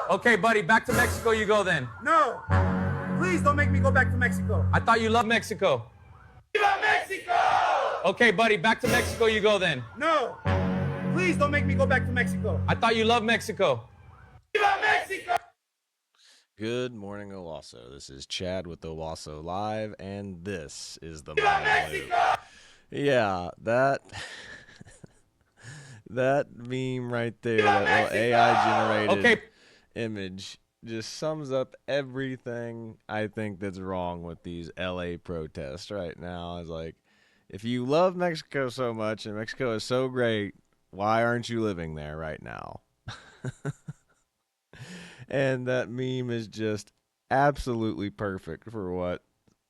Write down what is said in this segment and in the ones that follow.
Okay, buddy, back to Mexico you go then. No. Please don't make me go back to Mexico. I thought you loved Mexico. Viva Mexico! Okay, buddy, back to Mexico you go then. No. Please don't make me go back to Mexico. I thought you loved Mexico. Viva Mexico! Good morning, Owasso. This is Chad with Owasso Live, and this is the Viva Mexico! Yeah, that meme right there, Viva that little Mexico! AI-generated Okay. image, just sums up everything I think that's wrong with these LA protests right now. It's like, if you love Mexico so much and Mexico is so great, why aren't you living there right now? And that meme is just absolutely perfect for what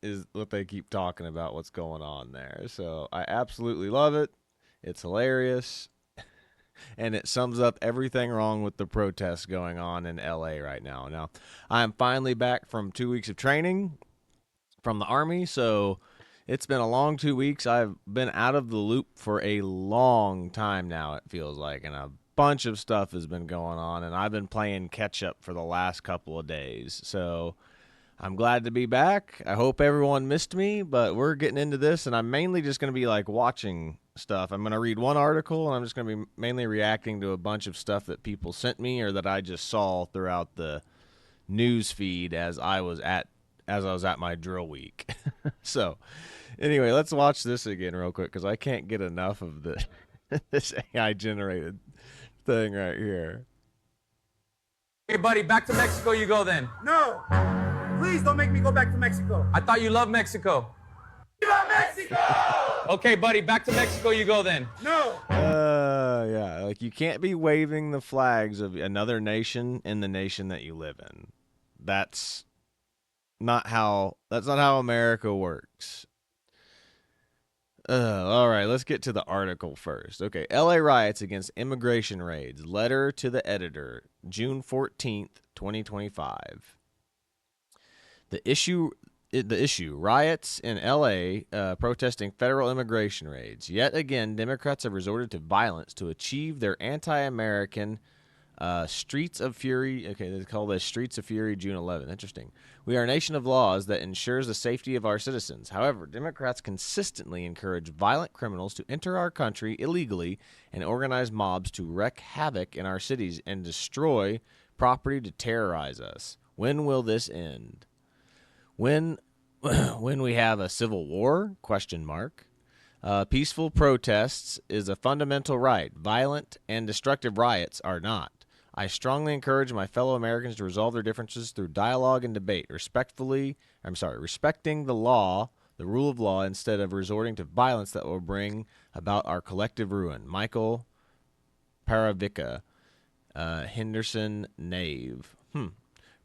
they keep talking about, what's going on there. So I absolutely love it. It's hilarious. And it sums up everything wrong with the protests going on in LA right now. Now, I'm finally back from 2 weeks of training from the Army, so it's been a long 2 weeks. I've been out of the loop for a long time now, it feels like, and a bunch of stuff has been going on, and I've been playing catch up for the last couple of days. So I'm glad to be back. I hope everyone missed me, but we're getting into this, and I'm mainly just going to be like watching stuff. I'm going to read one article, and I'm just going to be mainly reacting to a bunch of stuff that people sent me or that I just saw throughout the news feed as I was at my drill week. So anyway, let's watch this again real quick because I can't get enough of this AI generated thing right here. Hey, buddy, back to Mexico you go then. No. Please don't make me go back to Mexico. I thought you loved Mexico. Viva Mexico! Okay, buddy, back to Mexico you go then. No. Yeah, like you can't be waving the flags of another nation in the nation that you live in. That's not how America works. All right, let's get to the article first. Okay, LA riots against immigration raids. Letter to the editor, June 14th, 2025. The issue, riots in L.A. Protesting federal immigration raids. Yet again, Democrats have resorted to violence to achieve their anti-American Streets of Fury. Okay, they call this Streets of Fury June 11th. Interesting. We are a nation of laws that ensures the safety of our citizens. However, Democrats consistently encourage violent criminals to enter our country illegally and organize mobs to wreak havoc in our cities and destroy property to terrorize us. When will this end? When we have a civil war? Question mark. Peaceful protests is a fundamental right. Violent and destructive riots are not. I strongly encourage my fellow Americans to resolve their differences through dialogue and debate, respecting the law, the rule of law, instead of resorting to violence that will bring about our collective ruin. Michael Paravica, Henderson Nave.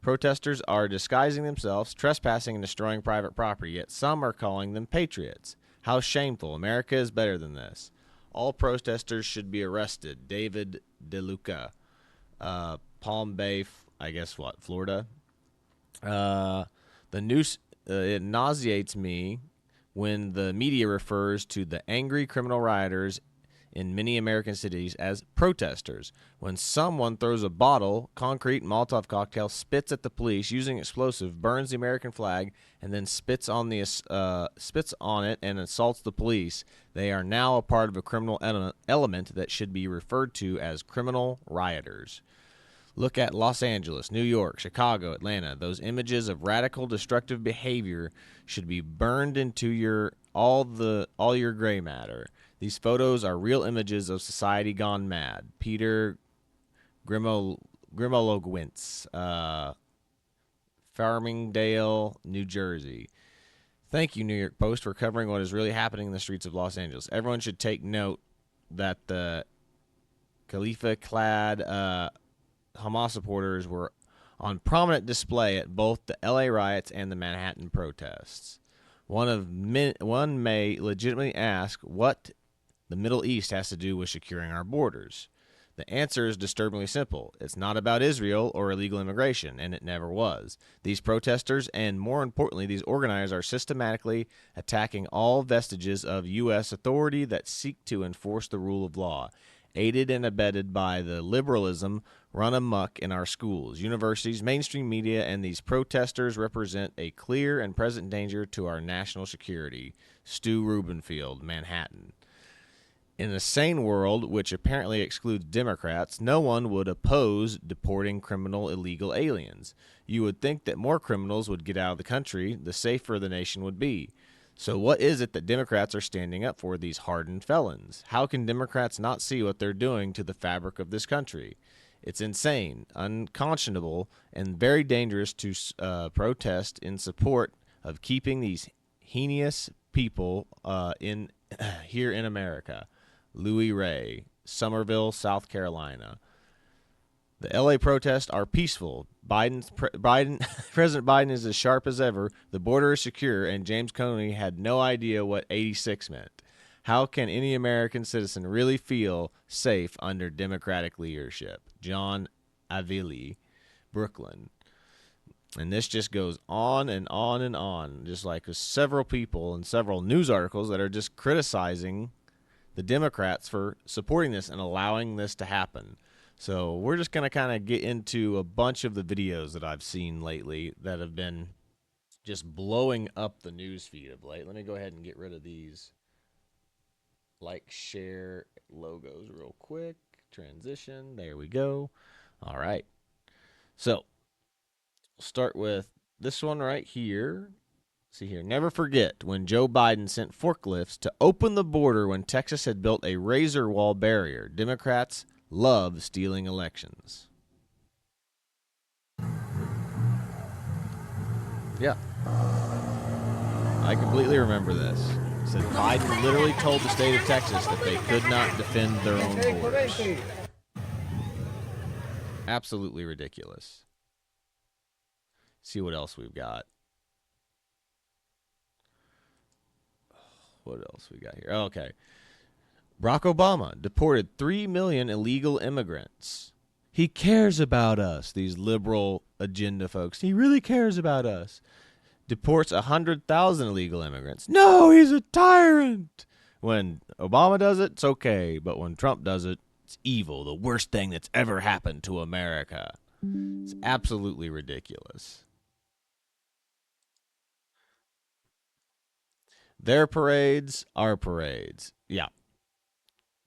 Protesters are disguising themselves, trespassing and destroying private property, yet some are calling them patriots. How shameful. America is better than this. All protesters should be arrested. David DeLuca, Palm Bay, Florida. The news, it nauseates me when the media refers to the angry criminal rioters in many American cities as protesters. When someone throws a bottle, concrete, Molotov cocktail, spits at the police using explosive, burns the American flag, and then spits on it and assaults the police, they are now a part of a criminal element that should be referred to as criminal rioters. Look at Los Angeles, New York, Chicago, Atlanta. Those images of radical, destructive behavior should be burned into all your gray matter. These photos are real images of society gone mad. Peter Grimologwintz, Farmingdale, New Jersey. Thank you, New York Post, for covering what is really happening in the streets of Los Angeles. Everyone should take note that the Khalifa-clad Hamas supporters were on prominent display at both the LA riots and the Manhattan protests. One may legitimately ask what the Middle East has to do with securing our borders. The answer is disturbingly simple. It's not about Israel or illegal immigration, and it never was. These protesters, and more importantly, these organizers, are systematically attacking all vestiges of U.S. authority that seek to enforce the rule of law. aided and abetted by the liberalism run amok in our schools, universities, mainstream media, and these protesters represent a clear and present danger to our national security. Stu Rubenfield, Manhattan. In a sane world, which apparently excludes Democrats, no one would oppose deporting criminal illegal aliens. You would think that more criminals would get out of the country, the safer the nation would be. So what is it that Democrats are standing up for, these hardened felons? How can Democrats not see what they're doing to the fabric of this country? It's insane, unconscionable, and very dangerous to protest in support of keeping these heinous people in here in America. Louis Ray, Somerville, South Carolina. The LA protests are peaceful. President Biden is as sharp as ever. The border is secure, and James Comey had no idea what 86 meant. How can any American citizen really feel safe under Democratic leadership? John Avili, Brooklyn. And this just goes on and on and on, just like with several people and several news articles that are just criticizing the Democrats for supporting this and allowing this to happen. So we're just going to kind of get into a bunch of the videos that I've seen lately that have been just blowing up the news feed of late. Let me go ahead and get rid of these like, share logos real quick. Transition. There we go. All right. So we'll start with this one right here. See here, never forget when Joe Biden sent forklifts to open the border when Texas had built a razor wall barrier. Democrats love stealing elections. Yeah. I completely remember this. It said Biden literally told the state of Texas that they could not defend their own borders. Absolutely ridiculous. See what else we've got. What else we got here? Okay. Barack Obama deported 3 million illegal immigrants. He cares about us, these liberal agenda folks. He really cares about us. Deports 100,000 illegal immigrants. No, he's a tyrant. When Obama does it, it's okay. But when Trump does it, it's evil. The worst thing that's ever happened to America. It's absolutely ridiculous. Their parades, our parades. Yeah.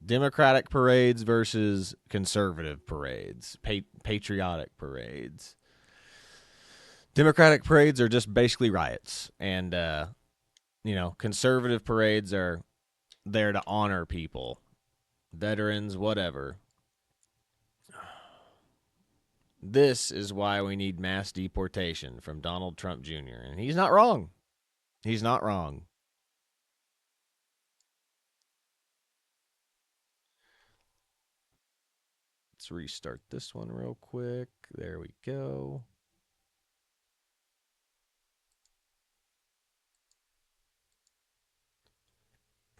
Democratic parades versus conservative parades, patriotic parades. Democratic parades are just basically riots. And, conservative parades are there to honor people, veterans, whatever. This is why we need mass deportation from Donald Trump Jr. And he's not wrong. He's not wrong. Let's restart this one real quick. There we go.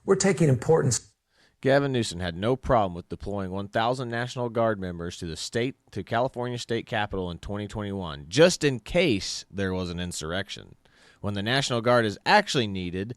We're taking important. Gavin Newsom had no problem with deploying 1,000 National Guard members to California State Capitol in 2021, just in case there was an insurrection. When the National Guard is actually needed,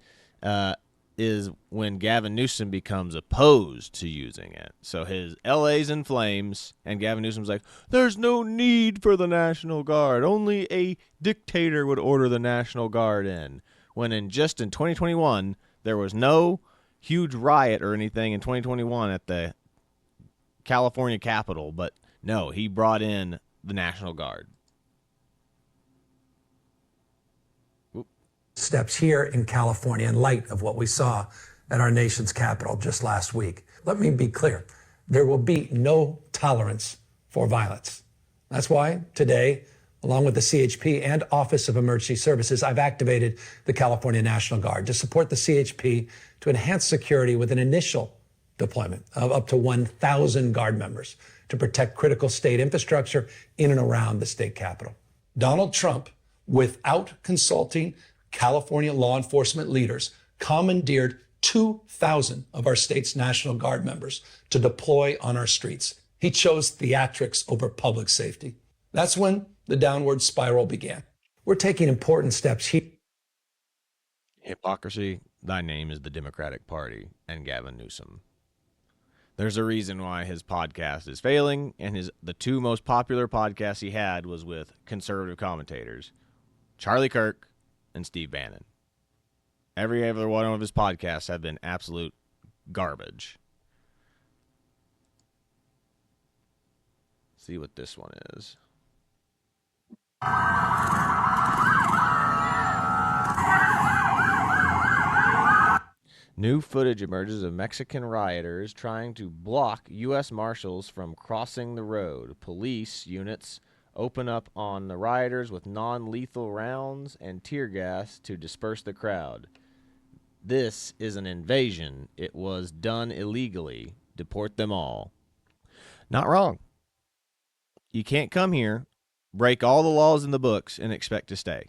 is when Gavin Newsom becomes opposed to using it. So his LA's in flames, and Gavin Newsom's like, there's no need for the National Guard. Only a dictator would order the National Guard in. When in 2021, there was no huge riot or anything in 2021 at the California Capitol, but no, he brought in the National Guard. Steps here in California in light of what we saw at our nation's capital just last week. Let me be clear. There will be no tolerance for violence. That's why today, along with the CHP and Office of Emergency Services, I've activated the California National Guard to support the CHP to enhance security with an initial deployment of up to 1,000 Guard members to protect critical state infrastructure in and around the state capitol. Donald Trump, without consulting California law enforcement leaders, commandeered 2,000 of our state's National Guard members to deploy on our streets. He chose theatrics over public safety. That's when the downward spiral began. We're taking important steps here. Hypocrisy, thy name is the Democratic Party and Gavin Newsom. There's a reason why his podcast is failing, and the two most popular podcasts he had was with conservative commentators, Charlie Kirk and Steve Bannon. Every other one of his podcasts have been absolute garbage. See what this one is. New footage emerges of Mexican rioters trying to block U.S. Marshals from crossing the road. Police units open up on the rioters with non-lethal rounds and tear gas to disperse the crowd. This is an invasion. It was done illegally. Deport them all. Not wrong. You can't come here, break all the laws in the books, and expect to stay.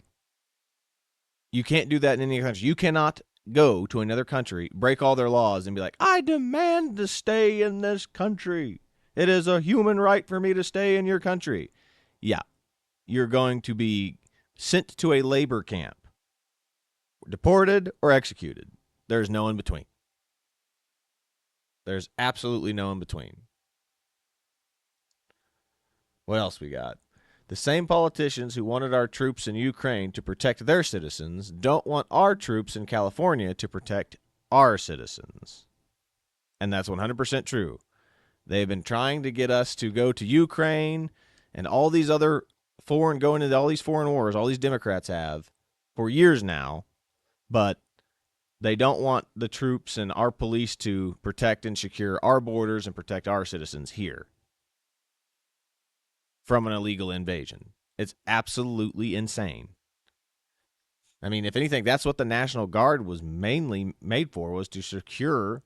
You can't do that in any country. You cannot go to another country, break all their laws, and be like, I demand to stay in this country. It is a human right for me to stay in your country. Yeah, you're going to be sent to a labor camp, deported or executed. There's no in between. There's absolutely no in between. What else we got? The same politicians who wanted our troops in Ukraine to protect their citizens don't want our troops in California to protect our citizens. And that's 100% true. They've been trying to get us to go to Ukraine and all these other going into all these foreign wars, all these Democrats have for years now, but they don't want the troops and our police to protect and secure our borders and protect our citizens here from an illegal invasion. It's absolutely insane. I mean, if anything, that's what the National Guard was mainly made for, was to secure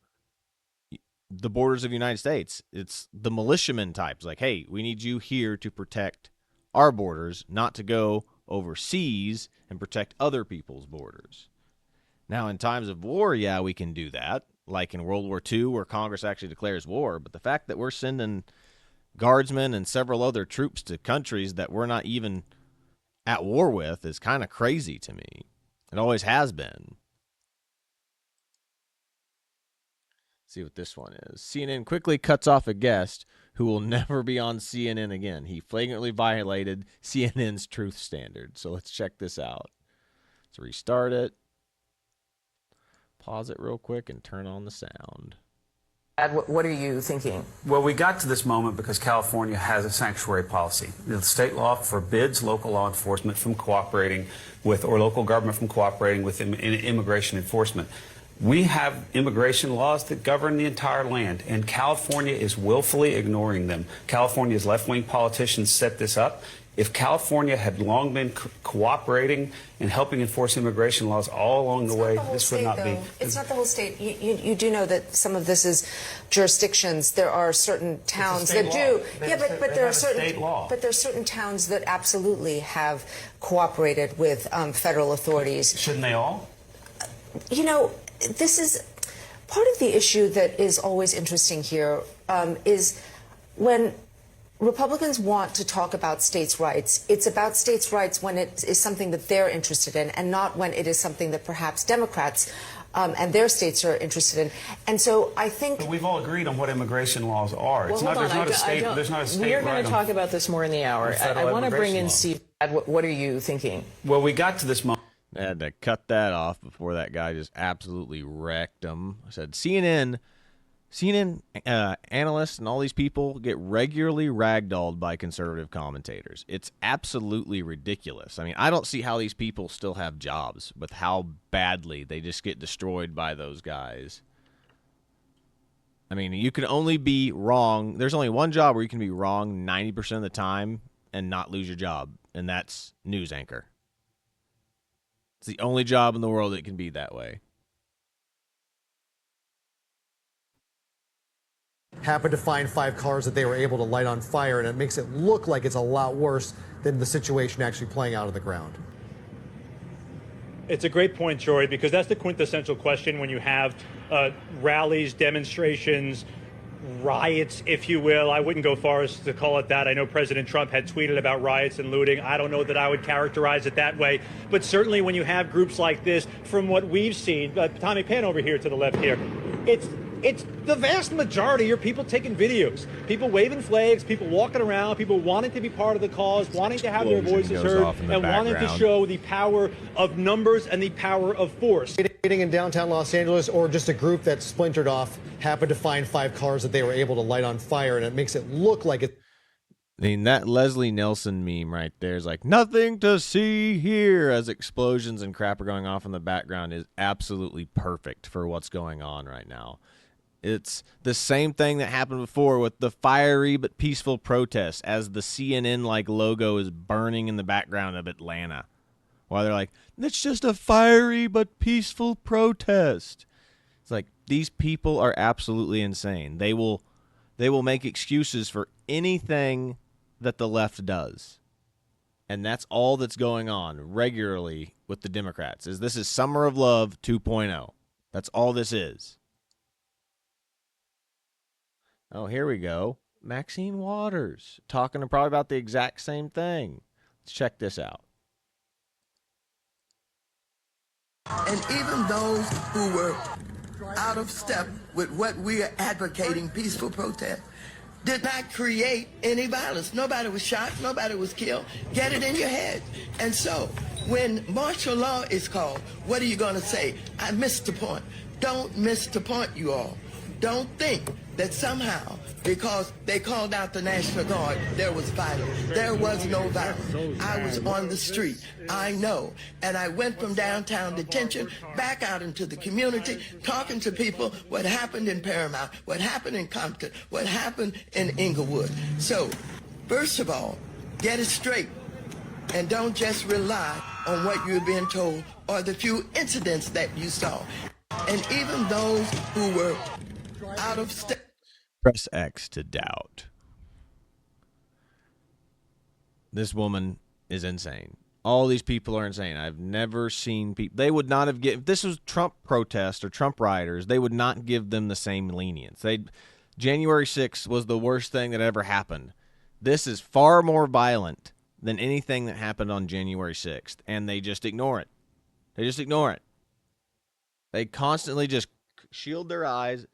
the borders of the United States. It's the militiamen types. Like, hey, we need you here to protect our borders, not to go overseas and protect other people's borders. Now, in times of war, yeah, we can do that, like in World War II, where Congress actually declares war. But the fact that we're sending guardsmen and several other troops to countries that we're not even at war with is kind of crazy to me. It always has been. See what this one is. CNN quickly cuts off a guest who will never be on CNN again. He flagrantly violated CNN's truth standard. So let's check this out. Let's restart it. Pause it real quick and turn on the sound. What are you thinking? Well, we got to this moment because California has a sanctuary policy. The state law forbids local law enforcement from cooperating with, or local government from cooperating with immigration enforcement. We have immigration laws that govern the entire land, and California is willfully ignoring them. California's left-wing politicians set this up. If California had long been cooperating and helping enforce immigration laws all along the way, this would not be. It's not the whole state. You do know that some of this is jurisdictions. There are certain towns that do. Yeah, but there are certain towns that absolutely have cooperated with federal authorities. Shouldn't they all? You know, this is part of the issue that is always interesting here, is when Republicans want to talk about states' rights. It's about states' rights when it is something that they're interested in, and not when it is something that perhaps Democrats and their states are interested in. And so I think... But we've all agreed on what immigration laws are. Well, there's not a state We're going to talk about this more in the hour. I want to bring in Steve. What are you thinking? Well, we got to this moment. I had to cut that off before that guy just absolutely wrecked him. I said, CNN analysts and all these people get regularly ragdolled by conservative commentators. It's absolutely ridiculous. I mean, I don't see how these people still have jobs with how badly they just get destroyed by those guys. I mean, you can only be wrong. There's only one job where you can be wrong 90% of the time and not lose your job, and that's news anchor. It's the only job in the world that can be that way. Happened to find 5 cars that they were able to light on fire, and it makes it look like it's a lot worse than the situation actually playing out on the ground. It's a great point, Jory, because that's the quintessential question when you have rallies, demonstrations, riots, if you will. I wouldn't go far as to call it that. I know President Trump had tweeted about riots and looting. I don't know that I would characterize it that way. But certainly when you have groups like this, from what we've seen, Tommy Pan over here to the left here, it's It's the vast majority are people taking videos, people waving flags, people walking around, people wanting to be part of the cause, wanting to have their voices heard, and wanting to show the power of numbers and the power of force. In downtown Los Angeles, or just a group that splintered off happened to find 5 cars that they were able to light on fire, and it makes it look like it. I mean, that Leslie Nelson meme right there is like, nothing to see here, as explosions and crap are going off in the background, is absolutely perfect for what's going on right now. It's the same thing that happened before with the fiery but peaceful protests, as the CNN like logo is burning in the background of Atlanta. While they're like, it's just a fiery but peaceful protest. It's like, these people are absolutely insane. They will make excuses for anything that the left does. And that's all that's going on regularly with the Democrats. This is Summer of Love 2.0. That's all this is. Oh, here we go. Maxine Waters talking probably about the exact same thing. Let's check this out. And even those who were out of step with what we are advocating, peaceful protest, did not create any violence. Nobody was shot, nobody was killed. Get it in your head. And so, when martial law is called, what are you going to say? I missed the point. Don't miss the point, you all. Don't think that somehow, because they called out the National Guard, there was violence. There was no violence. I was on the street. I know. And I went from downtown detention back out into the community, talking to people what happened in Paramount, what happened in Compton, what happened in Inglewood. So, first of all, get it straight. And don't just rely on what you're being told or the few incidents that you saw. And even those who were out of step. Press X to doubt. This woman is insane. All these people are insane. I've never seen people. They would not have given. If this was Trump protests or Trump rioters, they would not give them the same lenience. January 6th was the worst thing that ever happened. This is far more violent than anything that happened on January 6th, and they just ignore it. They just ignore it. They constantly just shield their eyes,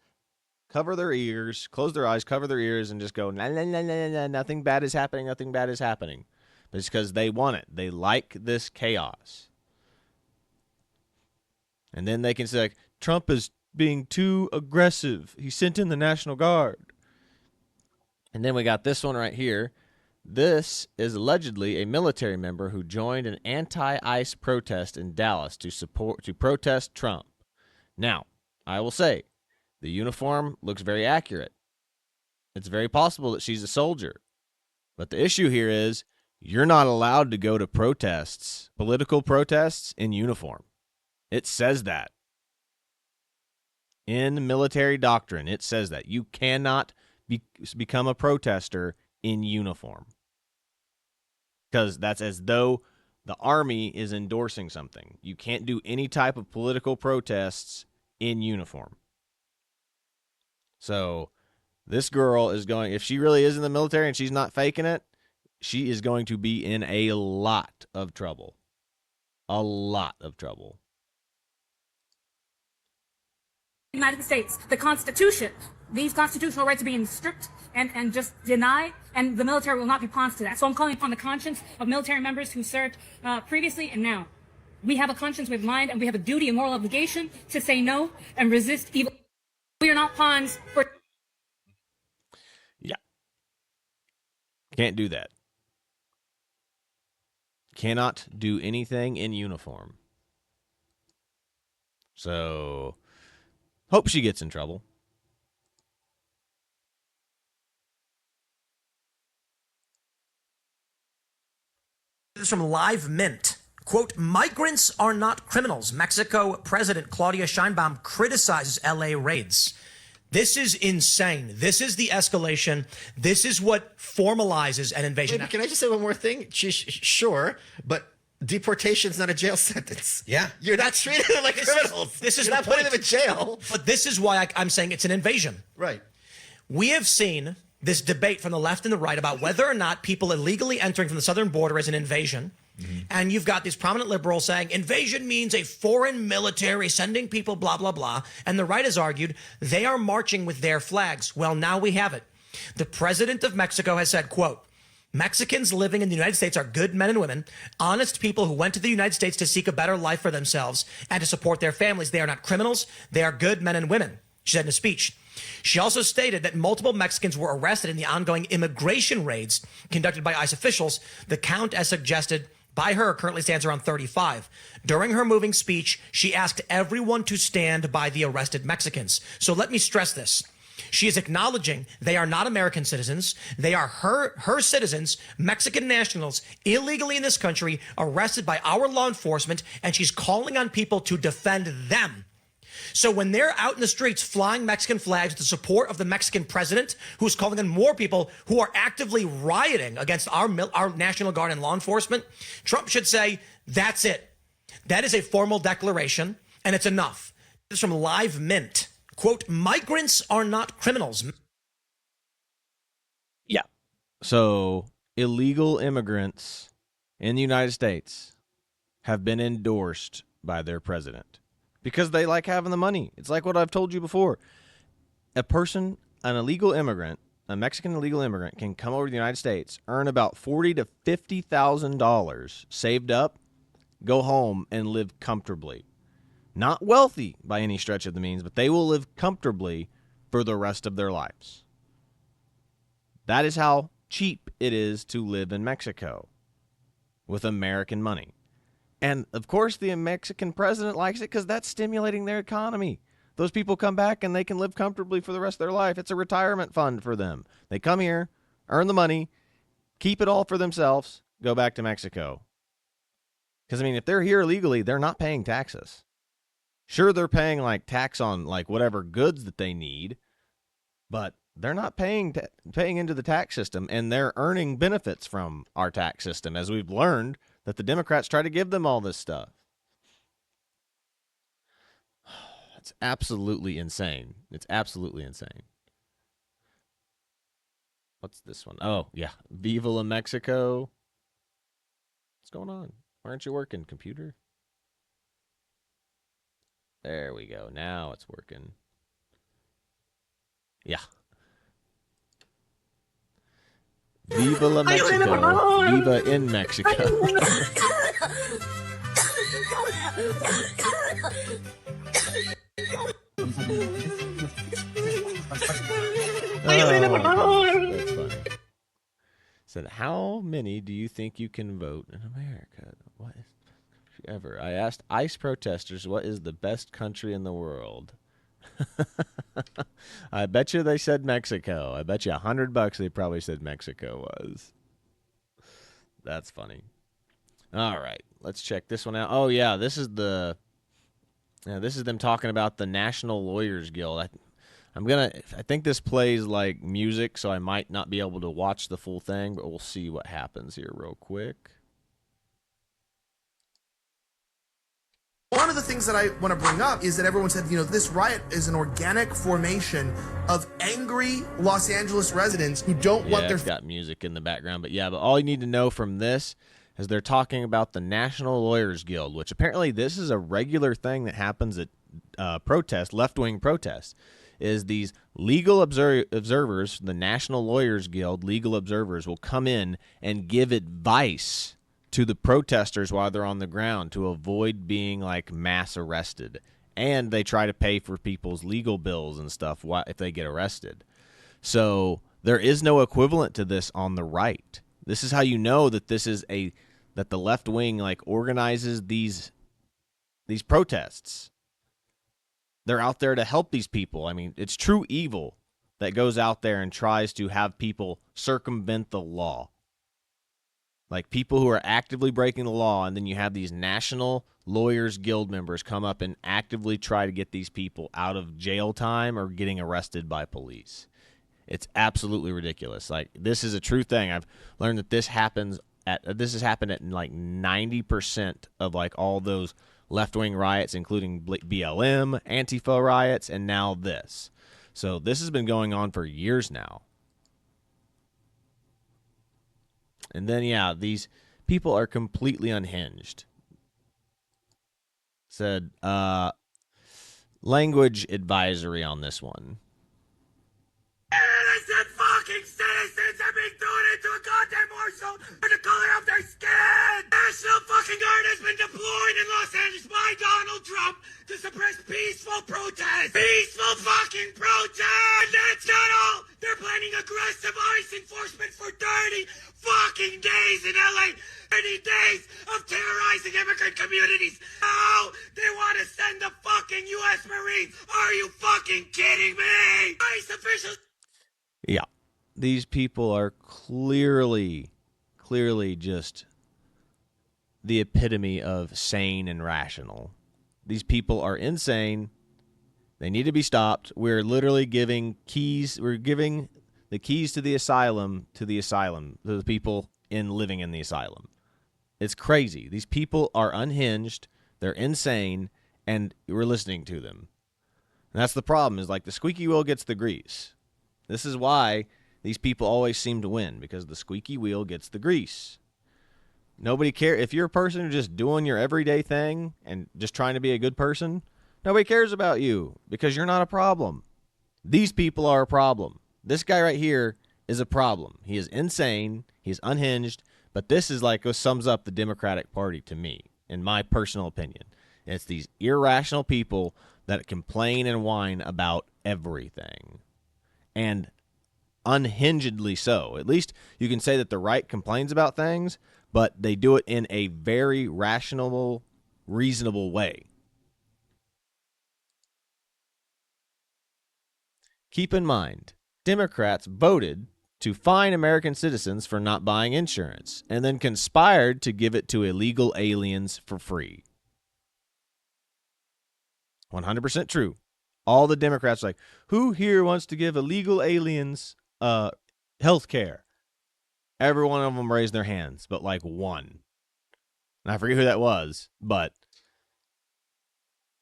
cover their ears, close their eyes, cover their ears, and just go, nah, nah, nah, nah, nah, nothing bad is happening, nothing bad is happening. But it's because they want it. They like this chaos. And then they can say, like, Trump is being too aggressive. He sent in the National Guard. And then we got this one right here. This is allegedly a military member who joined an anti-ICE protest in Dallas to protest Trump. Now, I will say, the uniform looks very accurate. It's very possible that she's a soldier. But the issue here is you're not allowed to go to protests, political protests, in uniform. It says that. In military doctrine, it says that. You cannot become a protester in uniform. Because that's as though the army is endorsing something. You can't do any type of political protests in uniform. So this girl is going, if she really is in the military and she's not faking it, she is going to be in a lot of trouble. A lot of trouble. United States, the Constitution, these constitutional rights are being stripped and just denied, and the military will not be pawns to that. So I'm calling upon the conscience of military members who served previously and now. We have a conscience, we have mind, and we have a duty and moral obligation to say no and resist evil. We are not pawns for... Yeah. Can't do that. Cannot do anything in uniform. So, hope she gets in trouble. This is from Live Mint. Quote, migrants are not criminals. Mexico President Claudia Sheinbaum criticizes LA raids. This is insane. This is the escalation. This is what formalizes an invasion. Wait, can I just say one more thing? Sure, but deportation's not a jail sentence. Yeah. You're not treating them like criminals. This is You're not putting them in jail. But this is why I'm saying it's an invasion. Right. We have seen this debate from the left and the right about whether or not people illegally entering from the southern border is an invasion. And you've got these prominent liberals saying invasion means a foreign military sending people, blah, blah, blah. And the right has argued they are marching with their flags. Well, now we have it. The president of Mexico has said, quote, Mexicans living in the United States are good men and women, honest people who went to the United States to seek a better life for themselves and to support their families. They are not criminals. They are good men and women, she said in a speech. She also stated that multiple Mexicans were arrested in the ongoing immigration raids conducted by ICE officials. The count, as suggested by her, currently stands around 35. During her moving speech, she asked everyone to stand by the arrested Mexicans. So let me stress this. She is acknowledging they are not American citizens. They are her citizens, Mexican nationals, illegally in this country, arrested by our law enforcement, and she's calling on people to defend them. So when they're out in the streets flying Mexican flags with the support of the Mexican president, who's calling on more people who are actively rioting against our National Guard and law enforcement, Trump should say, that's it. That is a formal declaration, and it's enough. This is from Live Mint. Quote, migrants are not criminals. Yeah. So illegal immigrants in the United States have been endorsed by their president because they like having the money. It's like what I've told you before. A person, an illegal immigrant, a Mexican illegal immigrant can come over to the United States, earn about $40,000 to $50,000 saved up, go home and live comfortably. Not wealthy by any stretch of the means, but they will live comfortably for the rest of their lives. That is how cheap it is to live in Mexico with American money. And, of course, the Mexican president likes it because that's stimulating their economy. Those people come back and they can live comfortably for the rest of their life. It's a retirement fund for them. They come here, earn the money, keep it all for themselves, go back to Mexico. Because, I mean, if they're here illegally, they're not paying taxes. Sure, they're paying like tax on like whatever goods that they need, but they're not paying into the tax system, and they're earning benefits from our tax system, as we've learned that the Democrats try to give them all this stuff. It's absolutely insane. It's absolutely insane. What's this one? Oh, yeah. Viva la Mexico. What's going on? Why aren't you working, computer? There we go. Now it's working. Yeah. Viva la Mexico. Viva in Mexico. That's funny. Said, how many do you think you can vote in America? What? Ever. I asked ICE protesters, what is the best country in the world? I bet you they said Mexico. I bet you $100 they probably said Mexico was. That's funny. All right, let's check this one out. Oh yeah, this is them talking about the National Lawyers Guild. I think this plays like music, so I might not be able to watch the full thing, but we'll see what happens here real quick. One of the things that I want to bring up is that everyone said, this riot is an organic formation of angry Los Angeles residents who don't want their... It's got music in the background, but all you need to know from this is they're talking about the National Lawyers Guild, which apparently this is a regular thing that happens at protests, left-wing protests, is these legal observers, the National Lawyers Guild, legal observers, will come in and give advice to the protesters while they're on the ground to avoid being like mass arrested. And they try to pay for people's legal bills and stuff if they get arrested. So there is no equivalent to this on the right. This is how you know that that the left wing like organizes these protests. They're out there to help these people. I mean, it's true evil that goes out there and tries to have people circumvent the law. Like people who are actively breaking the law, and then you have these National Lawyers Guild members come up and actively try to get these people out of jail time or getting arrested by police. It's absolutely ridiculous. Like, this is a true thing. I've learned that this has happened at like 90% of like all those left-wing riots, including BLM, Antifa riots, and now this. So this has been going on for years now. And then, these People are completely unhinged. Said, language advisory on this one. Innocent fucking citizens are being thrown into a goddamn war zone for the color of their skin! National fucking Guard has been deployed in Los Angeles by Donald Trump to suppress peaceful protest! Peaceful fucking protest! And that's not all! They're planning aggressive ICE enforcement for 30 fucking days in LA! 30 days of terrorizing immigrant communities! Now they want to send the fucking U.S. Marines! Are you fucking kidding me? ICE officials... Yeah. These people are clearly just the epitome of sane and rational. These people are insane. They need to be stopped. We're literally giving keys. We're giving the keys to the asylum, to the people living in the asylum. It's crazy. These people are unhinged. They're insane, and we're listening to them. And that's the problem, is like the squeaky wheel gets the grease. This is why these people always seem to win, because the squeaky wheel gets the grease. Nobody cares. If you're a person who's just doing your everyday thing and just trying to be a good person, nobody cares about you because you're not a problem. These people are a problem. This guy right here is a problem. He is insane. He's unhinged. But this is like what sums up the Democratic Party to me, in my personal opinion. It's these irrational people that complain and whine about everything. And unhingedly so. At least you can say that the right complains about things, but they do it in a very rational, reasonable way. Keep in mind, Democrats voted to fine American citizens for not buying insurance, and then conspired to give it to illegal aliens for free. 100% true. All the Democrats are like, who here wants to give illegal aliens health care? Every one of them raised their hands, but like one. And I forget who that was, but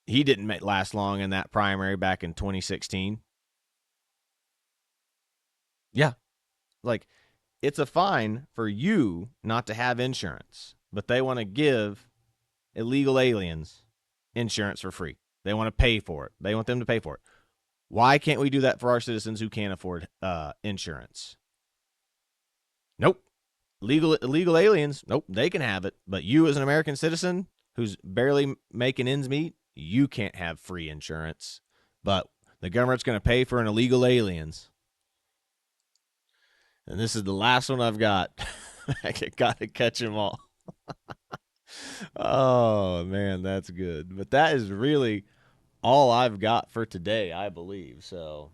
he didn't last long in that primary back in 2016. Yeah. Like, it's a fine for you not to have insurance, but they want to give illegal aliens insurance for free. They want to pay for it. They want them to pay for it. Why can't we do that for our citizens who can't afford insurance? Nope. Illegal aliens, nope, they can have it. But you as an American citizen who's barely making ends meet, you can't have free insurance. But the government's going to pay for an illegal aliens. And this is the last one I've got. I got to catch them all. Oh, man, that's good. But that is really all I've got for today, I believe. So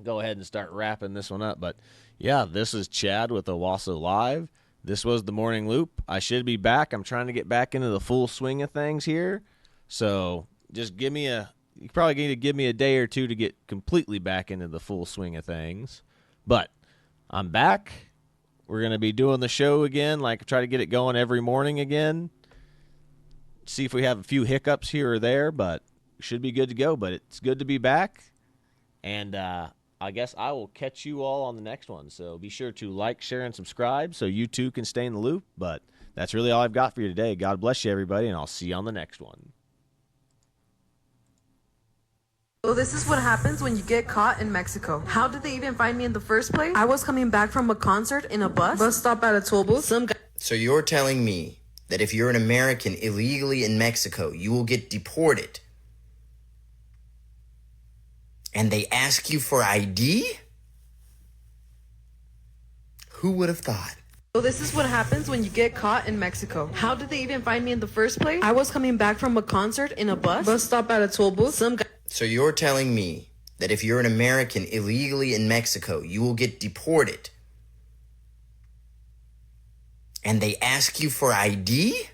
go ahead and start wrapping this one up. But, yeah, this is Chad with Owasso Live. This was the Morning Loop. I should be back. I'm trying to get back into the full swing of things here. So just you probably need to give me a day or two to get completely back into the full swing of things. But I'm back. We're going to be doing the show again, like try to get it going every morning again. See if we have a few hiccups here or there, but should be good to go. But it's good to be back. And I guess I will catch you all on the next one. So be sure to like, share, and subscribe so you too can stay in the loop. But that's really all I've got for you today. God bless you, everybody, and I'll see you on the next one. So this is what happens when you get caught in Mexico. How did they even find me in the first place? I was coming back from a concert in a bus stop at a toll booth. So you're telling me that if you're an American illegally in Mexico, you will get deported? And they ask you for ID? Who would have thought? So this is what happens when you get caught in Mexico. How did they even find me in the first place? I was coming back from a concert in a bus stop at a toll booth. So you're telling me that if you're an American illegally in Mexico, you will get deported? And they ask you for ID?